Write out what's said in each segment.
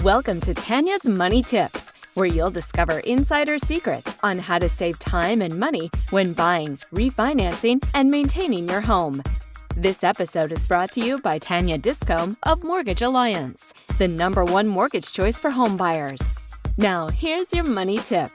Welcome to Tania's Money Tips, where you'll discover insider secrets on how to save time and money when buying, refinancing, and maintaining your home. This episode is brought to you by Tania Discombe of Mortgage Alliance, the #1 mortgage choice for home buyers. Now, here's your money tip.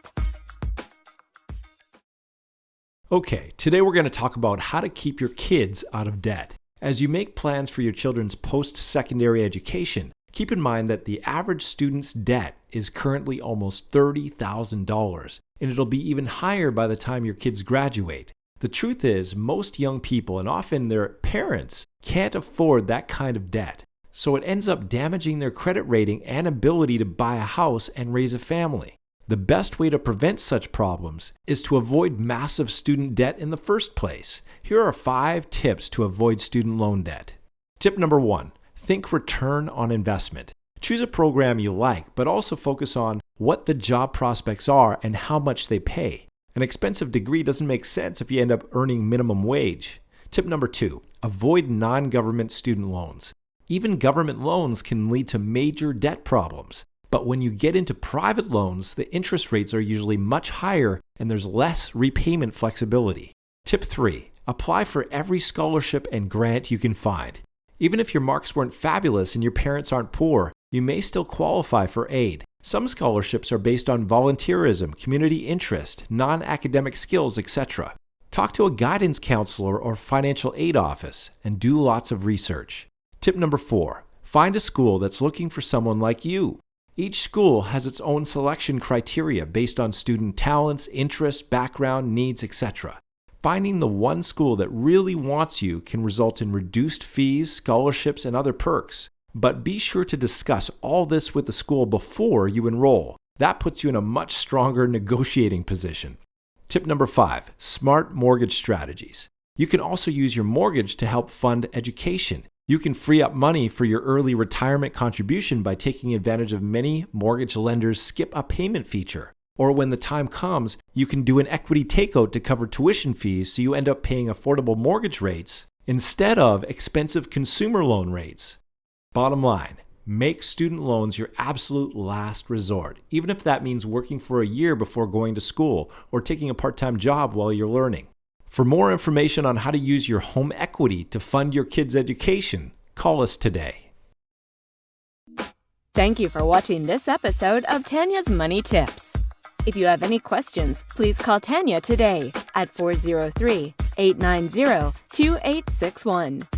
Okay, today we're going to talk about how to keep your kids out of debt. As you make plans for your children's post-secondary education, keep in mind that the average student's debt is currently almost $30,000, and it'll be even higher by the time your kids graduate. The truth is, most young people, and often their parents, can't afford that kind of debt, so it ends up damaging their credit rating and ability to buy a house and raise a family. The best way to prevent such problems is to avoid massive student debt in the first place. Here are 5 tips to avoid student loan debt. Tip number 1. Think return on investment. Choose a program you like, but also focus on what the job prospects are and how much they pay. An expensive degree doesn't make sense if you end up earning minimum wage. Tip number 2. Avoid non-government student loans. Even government loans can lead to major debt problems. But when you get into private loans, the interest rates are usually much higher and there's less repayment flexibility. Tip 3. Apply for every scholarship and grant you can find. Even if your marks weren't fabulous and your parents aren't poor, you may still qualify for aid. Some scholarships are based on volunteerism, community interest, non-academic skills, etc. Talk to a guidance counselor or financial aid office and do lots of research. Tip number 4. Find a school that's looking for someone like you. Each school has its own selection criteria based on student talents, interests, background, needs, etc. Finding the one school that really wants you can result in reduced fees, scholarships, and other perks. But be sure to discuss all this with the school before you enroll. That puts you in a much stronger negotiating position. Tip number 5. Smart mortgage strategies. You can also use your mortgage to help fund education. You can free up money for your early retirement contribution by taking advantage of many mortgage lenders' skip a payment feature. Or when the time comes, you can do an equity takeout to cover tuition fees so you end up paying affordable mortgage rates instead of expensive consumer loan rates. Bottom line, make student loans your absolute last resort, even if that means working for a year before going to school or taking a part-time job while you're learning. For more information on how to use your home equity to fund your kids' education, call us today. Thank you for watching this episode of Tania's Money Tips. If you have any questions, please call Tania today at 403-890-2861.